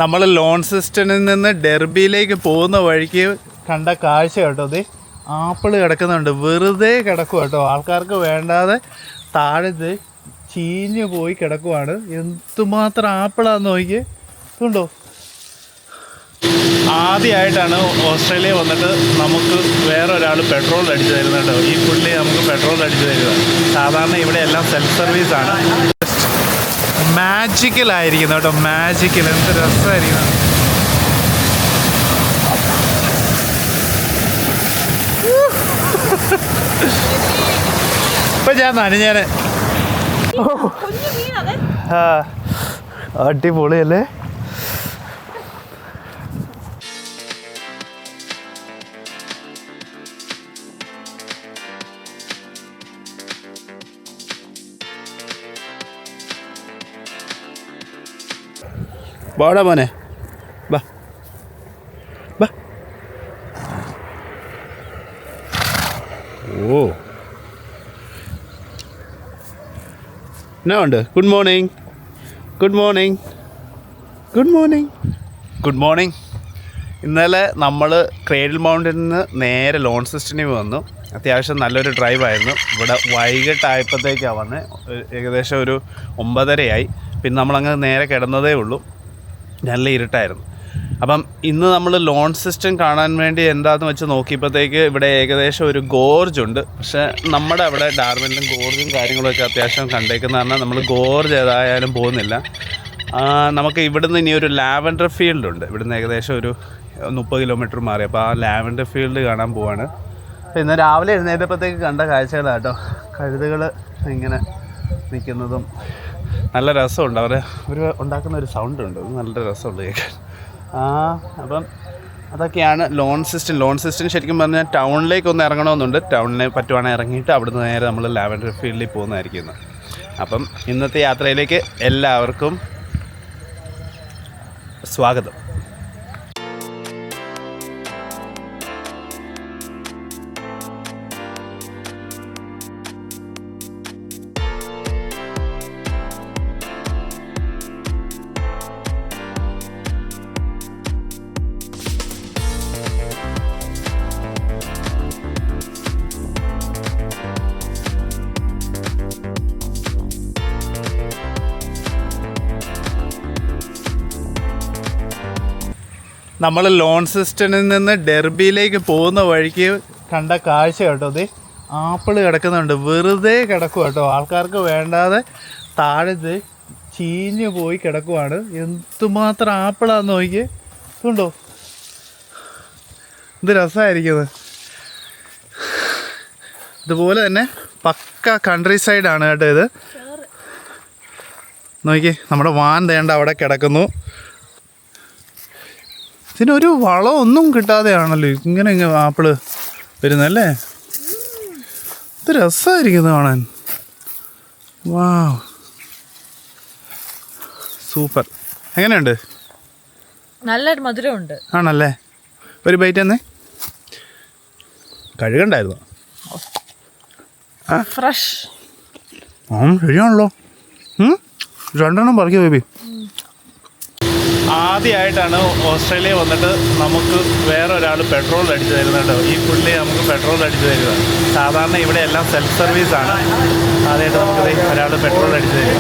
നമ്മൾ ലോൺസിസ്റ്റനിൽ നിന്ന് ഡെർബിയിലേക്ക് പോകുന്ന വഴിക്ക് കണ്ട കാഴ്ച കേട്ടോ. ഇത് ആപ്പിൾ കിടക്കുന്നുണ്ട്, വെറുതെ കിടക്കുക കേട്ടോ. ആൾക്കാർക്ക് വേണ്ടാതെ താഴെ ഇത് ചീഞ്ഞു പോയി കിടക്കുവാണ്. എന്തുമാത്രം ആപ്പിളാന്ന് നോക്കി ഇതുണ്ടോ. ആദ്യമായിട്ടാണ് ഓസ്ട്രേലിയ വന്നിട്ട് നമുക്ക് വേറൊരാൾ പെട്രോൾ അടിച്ചു തരുന്നുണ്ടോ. ഈ പുള്ളി നമുക്ക് പെട്രോൾ അടിച്ചു തരുക. സാധാരണ ഇവിടെ എല്ലാം സെൽഫ് സർവീസാണ്. മാജിക്കലായിരിക്കുന്നു കേട്ടോ, മാജിക്കൽ. എന്ത് രസമായിരിക്കുന്നു. ഇപ്പൊ ഞാൻ നനഞ്ഞാന്. അടിപൊളിയല്ലേ. വാടാ മോനെ, ബാ ബാ. ഓ എന്നാ ഉണ്ട്? Good morning, good morning, good morning, good morning. ഇന്നലെ നമ്മൾ ക്രേഡിൽ മൗണ്ടിൽ നിന്ന് നേരെ ലോൺസിസ്റ്റനിൽ വന്നു. അത്യാവശ്യം നല്ലൊരു ഡ്രൈവായിരുന്നു. ഇവിടെ വൈകിട്ടായപ്പോഴത്തേക്കാണ് വന്നത്. ഏകദേശം ഒരു 9:30 പിന്നെ നമ്മളങ്ങ് നേരെ കിടന്നതേ ഉള്ളൂ. നല്ല ഇരുട്ടായിരുന്നു. അപ്പം ഇന്ന് നമ്മൾ ലോൺസിസ്റ്റൻ കാണാൻ വേണ്ടി എന്താണെന്ന് വെച്ച് നോക്കിയപ്പോഴത്തേക്ക് ഇവിടെ ഏകദേശം ഒരു ഗോർജ് ഉണ്ട്. പക്ഷേ നമ്മുടെ അവിടെ ഡാർവിനിലും ഗോർജും കാര്യങ്ങളൊക്കെ അത്യാവശ്യം കണ്ടേക്കുന്ന കാരണം നമ്മൾ ഗോർജ് ഏതായാലും പോകുന്നില്ല. നമുക്ക് ഇവിടുന്ന് ഇനി ഒരു ലാവൻഡർ ഫീൽഡ് ഉണ്ട്. ഇവിടുന്ന് ഏകദേശം ഒരു 30 കിലോമീറ്റർ മാറി. അപ്പോൾ ആ ലാവൻഡർ ഫീൽഡ് കാണാൻ പോവാണ്. ഇന്ന് രാവിലെ എഴുന്നേറ്റപ്പോഴത്തേക്ക് കണ്ട കാഴ്ചകളാട്ടോ. കഴുതുകൾ ഇങ്ങനെ നിൽക്കുന്നതും നല്ല രസമുണ്ട്. അവർ ഉണ്ടാക്കുന്ന ഒരു സൗണ്ട് ഉണ്ട്, നല്ല രസമുണ്ട് കേൾക്കാൻ. അപ്പം അതൊക്കെയാണ് ലോൺസിസ്റ്റൻ. ശരിക്കും പറഞ്ഞാൽ ടൗണിലേക്ക് ഒന്ന് ഇറങ്ങണമെന്നുണ്ട്. ടൗണിൽ പറ്റുവാണെങ്കിൽ ഇറങ്ങിയിട്ട് അവിടുന്ന് നേരെ നമ്മൾ ലാവൻഡർ ഫീൽഡിൽ പോകുന്നതായിരിക്കും. അപ്പം ഇന്നത്തെ യാത്രയിലേക്ക് എല്ലാവർക്കും സ്വാഗതം. നമ്മൾ ലോൺസിസ്റ്റനിൽ നിന്ന് ഡെർബിയിലേക്ക് പോകുന്ന വഴിക്ക് കണ്ട കാഴ്ച കേട്ടോ. ഇത് ആപ്പിൾ കിടക്കുന്നുണ്ട്, വെറുതെ കിടക്കുക കേട്ടോ. ആൾക്കാർക്ക് വേണ്ടാതെ താഴെ ഇത് ചീഞ്ഞു പോയി കിടക്കുവാണ്. എന്തുമാത്രം ആപ്പിളാന്ന് നോക്കി ഇതുണ്ടോ. ഇത് രസമായിരിക്കുന്നത്. ഇതുപോലെ തന്നെ പക്ക കൺട്രി സൈഡാണ് കേട്ടോ ഇത്. നോക്കി, നമ്മുടെ വാൻ തേണ്ട അവിടെ കിടക്കുന്നു. ഇതിനൊരു വളമൊന്നും കിട്ടാതെയാണല്ലോ ഇങ്ങനെ ആപ്പിള് വരുന്നല്ലേ. ഇത് രസമായിരിക്കുന്നു കാണാൻ. വാവ്, സൂപ്പർ. എങ്ങനെയുണ്ട്? നല്ലൊരു മധുരമുണ്ട്. ആണല്ലേ. ഒരു ബൈറ്റ് തന്നെ കഴുകണ്ടായിരുന്നു. ഫ്രഷ്. ശരിയാണല്ലോ. 2 എണ്ണം പറിക്കുക ബേബി. ആദ്യമായിട്ടാണ് ഓസ്ട്രേലിയ വന്നിട്ട് നമുക്ക് വേറൊരാൾ പെട്രോൾ അടിച്ചു തരുന്നുണ്ടോ. ഈ പുള്ളി നമുക്ക് പെട്രോൾ അടിച്ചു തരിക. സാധാരണ ഇവിടെ എല്ലാം സെൽഫ് സർവീസാണ്. ആദ്യമായിട്ട് നമുക്ക് ഒരാൾ പെട്രോൾ അടിച്ചു തരിക.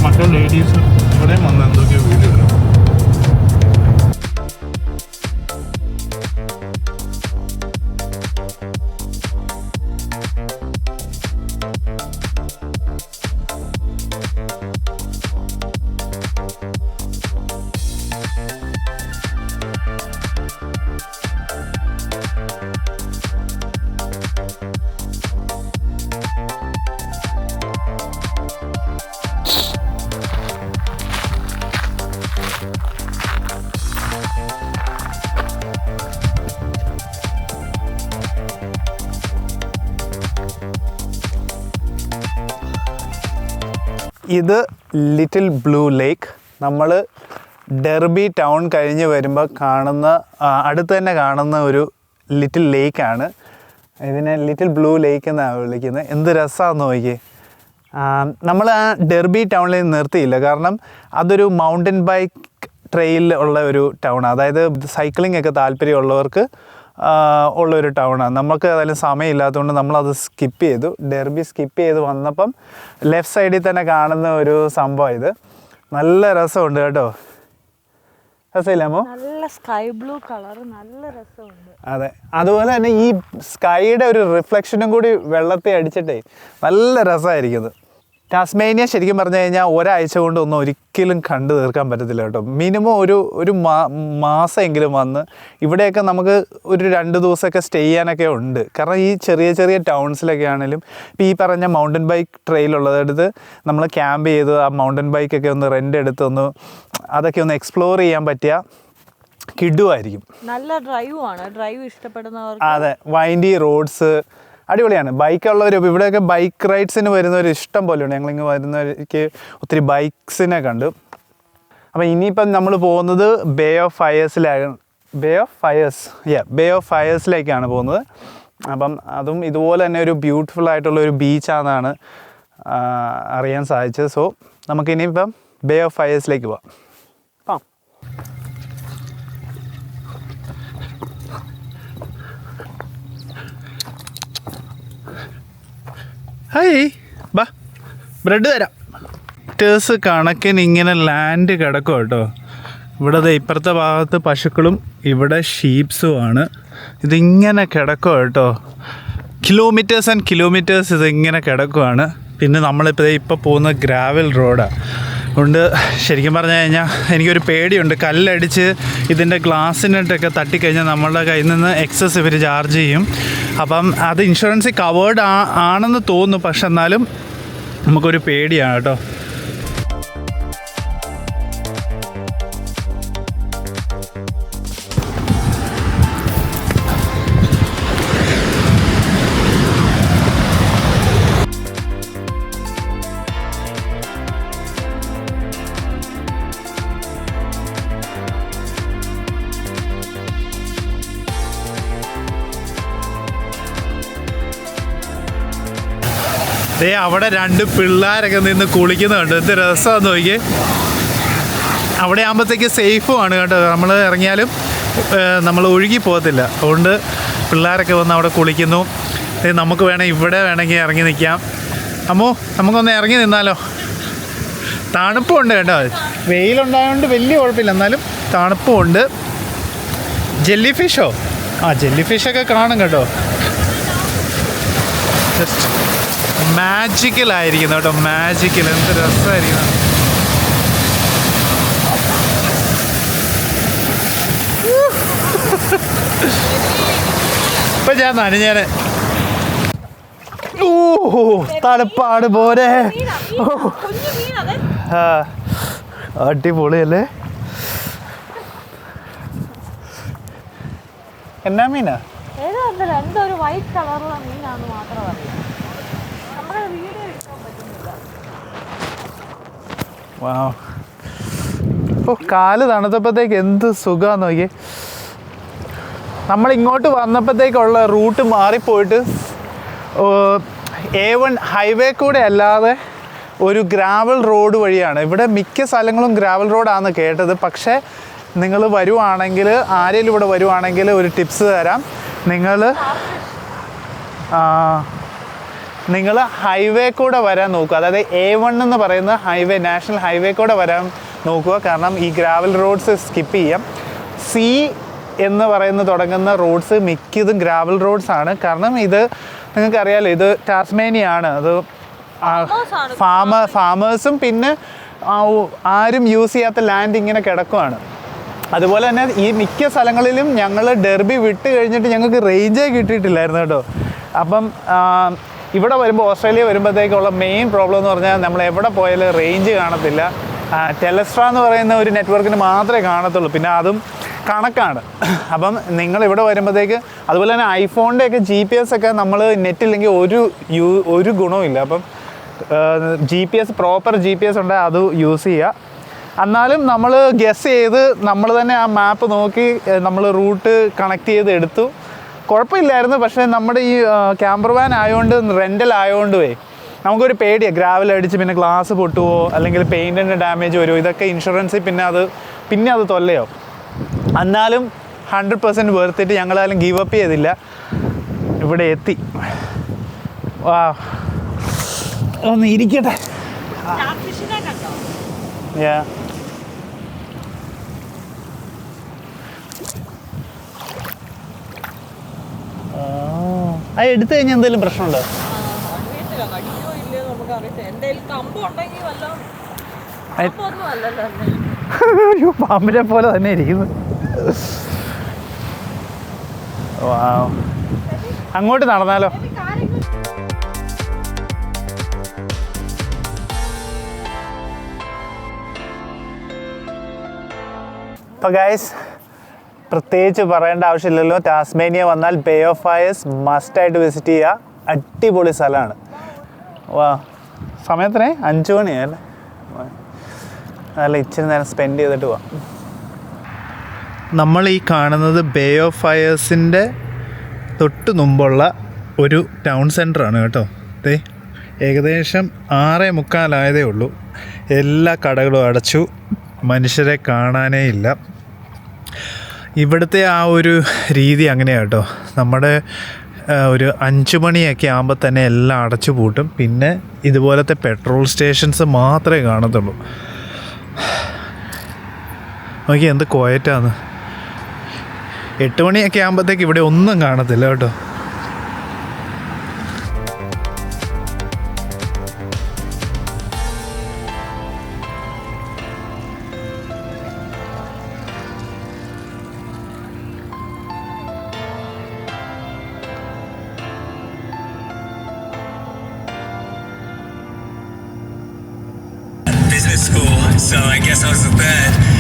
മറ്റേ ലേഡീസ് ഇവിടെ വന്ന് എന്തൊക്കെയോ വീഡിയോ. ഇത് ലിറ്റിൽ ബ്ലൂ ലേക്ക്. നമ്മൾ ഡെർബി ടൗൺ കഴിഞ്ഞ് വരുമ്പോൾ കാണുന്ന അടുത്ത് തന്നെ കാണുന്ന ഒരു ലിറ്റിൽ ലേക്കാണ്. ഇതിനെ ലിറ്റിൽ ബ്ലൂ ലേക്ക് എന്നാണ് വിളിക്കുന്നത്. എന്ത് രസമാണെന്ന് നോക്കിയേ. നമ്മൾ ആ ഡെർബി ടൗണിൽ നിർത്തിയില്ല, കാരണം അതൊരു മൗണ്ടൻ ബൈക്ക് ട്രെയിൽ ഉള്ള ഒരു ടൗണാണ്. അതായത് സൈക്ലിംഗ് ഒക്കെ താല്പര്യമുള്ളവർക്ക് ഉള്ളൊരു ടൗണാണ്. നമുക്ക് അതിൽ സമയമില്ലാത്തതുകൊണ്ട് നമ്മളത് സ്കിപ്പ് ചെയ്തു. ഡെർബി സ്കിപ്പ് ചെയ്ത് വന്നപ്പം ലെഫ്റ്റ് സൈഡിൽ തന്നെ കാണുന്ന ഒരു സംഭവം ഇത്. നല്ല രസമുണ്ട് കേട്ടോ. രസമില്ലാമോ? നല്ല സ്കൈ ബ്ലൂ കളർ, നല്ല രസമുണ്ട്. അതെ, അതുപോലെ തന്നെ ഈ സ്കൈയുടെ ഒരു റിഫ്ലക്ഷനും കൂടി വെള്ളത്തെ അടിച്ചിട്ടേ നല്ല രസമായിരിക്കുന്നത്. ടാസ്മേനിയ ശരിക്കും പറഞ്ഞു കഴിഞ്ഞാൽ ഒരാഴ്ച കൊണ്ടൊന്നും ഒരിക്കലും കണ്ടു തീർക്കാൻ പറ്റത്തില്ല കേട്ടോ. മിനിമം ഒരു മാസമെങ്കിലും വന്ന് ഇവിടെയൊക്കെ നമുക്ക് ഒരു 2 ദിവസമൊക്കെ സ്റ്റേ ചെയ്യാനൊക്കെ ഉണ്ട്. കാരണം ഈ ചെറിയ ചെറിയ ടൗൺസിലൊക്കെ ആണെങ്കിലും ഇപ്പോൾ ഈ പറഞ്ഞ മൗണ്ടൻ ബൈക്ക് ട്രെയിലുള്ളതെടുത്ത് നമ്മൾ ക്യാമ്പ് ചെയ്ത് ആ മൗണ്ടൻ ബൈക്കൊക്കെ ഒന്ന് റെൻ്റ് എടുത്ത് അതൊക്കെ ഒന്ന് എക്സ്പ്ലോർ ചെയ്യാൻ പറ്റിയ കിടുവായിരിക്കും. നല്ല ഡ്രൈവ് ഇഷ്ടപ്പെടുന്നവർക്ക്. അതെ, വൈൻഡി റോഡ്സ് അടിപൊളിയാണ്. ബൈക്കുള്ളവർ ഇവിടെയൊക്കെ ബൈക്ക് റൈഡ്സിന് വരുന്നവർ ഇഷ്ടം പോലെയുണ്ട്. ഞങ്ങളിങ്ങ് വരുന്നവർക്ക് ഒത്തിരി ബൈക്സിനെ കണ്ടു. അപ്പം ഇനിയിപ്പം നമ്മൾ പോകുന്നത് ബേ ഓഫ് ഫയേഴ്സിലേക്കാണ് പോകുന്നത്. അപ്പം അതും ഇതുപോലെ തന്നെ ഒരു ബ്യൂട്ടിഫുൾ ആയിട്ടുള്ള ഒരു ബീച്ചാണെന്നാണ് അറിയാൻ സാധിച്ചത്. സോ നമുക്കിനിയിപ്പം ബേ ഓഫ് ഫയേഴ്സിലേക്ക് പോവാം. ഹായ്, ബാ ബ്രെഡ് തരാം. മീറ്റേഴ്സ് കണക്കിന് ഇങ്ങനെ ലാൻഡ് കിടക്കും കേട്ടോ. ഇവിടെ ഇപ്പുറത്തെ ഭാഗത്ത് പശുക്കളും ഇവിടെ ഷീപ്സും ആണ്. ഇതിങ്ങനെ കിടക്കും കേട്ടോ. കിലോമീറ്റേഴ്സ് ആൻഡ് കിലോമീറ്റേഴ്സ് ഇതിങ്ങനെ കിടക്കുവാണ്. പിന്നെ നമ്മളിപ്പോൾ പോകുന്ന ഗ്രാവൽ റോഡാണ്. അതുകൊണ്ട് ശരിക്കും പറഞ്ഞു കഴിഞ്ഞാൽ എനിക്കൊരു പേടിയുണ്ട്. കല്ലടിച്ച് ഇതിൻ്റെ ഗ്ലാസ്സിനിട്ടൊക്കെ തട്ടിക്കഴിഞ്ഞാൽ നമ്മളുടെ കയ്യിൽ നിന്ന് എക്സസ് ഇവർ ചാർജ് ചെയ്യും. അപ്പം അത് ഇൻഷുറൻസിൽ കവേർഡ് ആണെന്ന് തോന്നുന്നു. പക്ഷെ എന്നാലും നമുക്കൊരു പേടിയാണ് കേട്ടോ. അവിടെ 2 പിള്ളേരൊക്കെ നിന്ന് കുളിക്കുന്നുണ്ട്. എന്ത് രസമാണെന്ന് നോക്കിയേ. അവിടെ ആകുമ്പോഴത്തേക്ക് സേഫുമാണ് കേട്ടോ. നമ്മൾ ഇറങ്ങിയാലും നമ്മൾ ഒഴുകി പോകത്തില്ല. അതുകൊണ്ട് പിള്ളേരൊക്കെ വന്ന് അവിടെ കുളിക്കുന്നു. നമുക്ക് ഇവിടെ വേണമെങ്കിൽ ഇറങ്ങി നിൽക്കാം. അമ്മോ, നമുക്കൊന്ന് ഇറങ്ങി നിന്നാലോ? തണുപ്പുണ്ട് കേട്ടോ. വെയിലുണ്ടായതുകൊണ്ട് വലിയ കുഴപ്പമില്ല, എന്നാലും തണുപ്പുമുണ്ട്. ജെല്ലി ഫിഷോ? ജെല്ലി ഫിഷൊക്കെ കാണും കേട്ടോ. ജസ്റ്റ് മാജിക്കലായിരിക്കുന്നു കേട്ടോ. മാജിക്കൽ, എന്ത് രസമായിരിക്കുന്നു. ഇപ്പം ഞാൻ നനഞ്ഞേനെ. തണുപ്പാട് പോരെ. അടിപൊളിയല്ലേ. എന്നാ മീനാ? ഒരു വൈറ്റ് കളറുള്ള മീനാണെന്ന് മാത്രം അറിയാം. കാല് തണുത്തപ്പോഴത്തേക്ക് എന്ത് സുഖമാണെന്ന് നോക്കിയേ. നമ്മളിങ്ങോട്ട് വന്നപ്പോഴത്തേക്കുള്ള റൂട്ട് മാറിപ്പോയിട്ട് A1 ഹൈവേ കൂടെ അല്ലാതെ ഒരു ഗ്രാവൽ റോഡ് വഴിയാണ്. ഇവിടെ മിക്ക സ്ഥലങ്ങളും ഗ്രാവൽ റോഡാണെന്ന് കേട്ടത്. പക്ഷേ നിങ്ങൾ വരുവാണെങ്കിൽ, ആരെങ്കിലും ഇവിടെ വരുവാണെങ്കിൽ ഒരു ടിപ്സ് തരാം. നിങ്ങൾ ഹൈവേ കൂടെ വരാൻ നോക്കുക. അതായത് A1 എന്ന് പറയുന്ന ഹൈവേ, നാഷണൽ ഹൈവേ കൂടെ വരാൻ നോക്കുക. കാരണം ഈ ഗ്രാവൽ റോഡ്സ് സ്കിപ്പ് ചെയ്യാം. C എന്ന് പറയുന്ന തുടങ്ങുന്ന റോഡ്സ് മിക്കതും ഗ്രാവൽ റോഡ്സ് ആണ്. കാരണം ഇത് നിങ്ങൾക്കറിയാലോ, ഇത് ടാസ്മേനിയാണ്. അത് ഫാമേഴ്സും പിന്നെ ആരും യൂസ് ചെയ്യാത്ത ലാൻഡ് ഇങ്ങനെ കിടക്കുവാണ്. അതുപോലെ തന്നെ ഈ മിക്ക സ്ഥലങ്ങളിലും ഞങ്ങൾ ഡെർബി വിട്ട് കഴിഞ്ഞിട്ട് ഞങ്ങൾക്ക് റേഞ്ചേ കിട്ടിയിട്ടില്ലായിരുന്നു കേട്ടോ. അപ്പം ഇവിടെ വരുമ്പോൾ, ഓസ്ട്രേലിയ വരുമ്പോഴത്തേക്കുള്ള മെയിൻ പ്രോബ്ലം എന്ന് പറഞ്ഞാൽ നമ്മൾ എവിടെ പോയാലും റേഞ്ച് കാണത്തില്ല. ടെലസ്ട്ര എന്ന് പറയുന്ന ഒരു നെറ്റ്വർക്കിന് മാത്രമേ കാണത്തുള്ളൂ. പിന്നെ അതും കണക്കാണ്. അപ്പം നിങ്ങളിവിടെ വരുമ്പോഴത്തേക്ക്, അതുപോലെ തന്നെ ഐഫോണിൻ്റെയൊക്കെ GPS ഒക്കെ നമ്മൾ നെറ്റില്ലെങ്കിൽ ഒരു ഗുണവും ഇല്ല. അപ്പം പ്രോപ്പർ GPS ഉണ്ട്, അത് യൂസ് ചെയ്യുക. എന്നാലും നമ്മൾ ഗസ് ചെയ്ത് നമ്മൾ തന്നെ ആ മാപ്പ് നോക്കി നമ്മൾ റൂട്ട് കണക്ട് ചെയ്ത് എടുത്തു. കുഴപ്പമില്ലായിരുന്നു. പക്ഷേ നമ്മുടെ ഈ ക്യാമ്പർ വാൻ ആയതുകൊണ്ട്, റെൻ്റൽ ആയതുകൊണ്ടുമേ നമുക്കൊരു പേടിയാണ്. ഗ്രാവൽ അടിച്ച് പിന്നെ ഗ്ലാസ് പൊട്ടുമോ അല്ലെങ്കിൽ പെയിൻറ്റിൻ്റെ ഡാമേജ് വരുമോ, ഇതൊക്കെ ഇൻഷുറൻസിൽ പിന്നെ അത് തൊല്ലയോ. എന്നാലും 100% വേർത്തിട്ട് ഞങ്ങളാലും ഗീവ് അപ്പ് ചെയ്തില്ല, ഇവിടെ എത്തി. വാ, ഒന്ന് ഇരിക്കട്ടെ. അത് എടുത്തു കഴിഞ്ഞാൽ എന്തെങ്കിലും പ്രശ്നമുണ്ടോ? അയ്യോ, പാമ്പിനെ പോലെ തന്നെ ഇരിക്കുന്നു. അങ്ങോട്ട് നടന്നാലോ? അപ്പോൾ ഗൈസ്, പ്രത്യേകിച്ച് പറയേണ്ട ആവശ്യമില്ലല്ലോ, ടാസ്മേനിയ വന്നാൽ ബേ ഓഫ് ഫയർസ് മസ്റ്റായിട്ട് വിസിറ്റ് ചെയ്യുക. അടിപൊളി സ്ഥലമാണ്. വാ, സമയത്തിനെ 5 മണിയല്ലേ? നല്ല ഇച്ചിരി നേരം സ്പെൻഡ് ചെയ്തിട്ട് പോവാം. നമ്മൾ ഈ കാണുന്നത് ബേ ഓഫ് ഫയേഴ്സിൻ്റെ തൊട്ട് മുമ്പുള്ള ഒരു ടൗൺ സെൻറ്ററാണ് കേട്ടോ. ദേ ഏകദേശം 6:45 ഉള്ളൂ. എല്ലാ കടകളും അടച്ചു, മനുഷ്യരെ കാണാനേ ഇല്ല. ഇവിടുത്തെ ആ ഒരു രീതി അങ്ങനെയാണ് കേട്ടോ. നമ്മുടെ ഒരു 5 മണിയൊക്കെ ആകുമ്പോൾ തന്നെ എല്ലാം അടച്ചു പൂട്ടും. പിന്നെ ഇതുപോലത്തെ പെട്രോൾ സ്റ്റേഷൻസ് മാത്രമേ കാണത്തുള്ളൂ. നോക്കി എന്ത് ക്വയറ്റാണ്. 8 മണിയൊക്കെ ആകുമ്പോഴത്തേക്ക് ഇവിടെ ഒന്നും കാണത്തില്ല കേട്ടോ. Business school, so I guess I was the bad.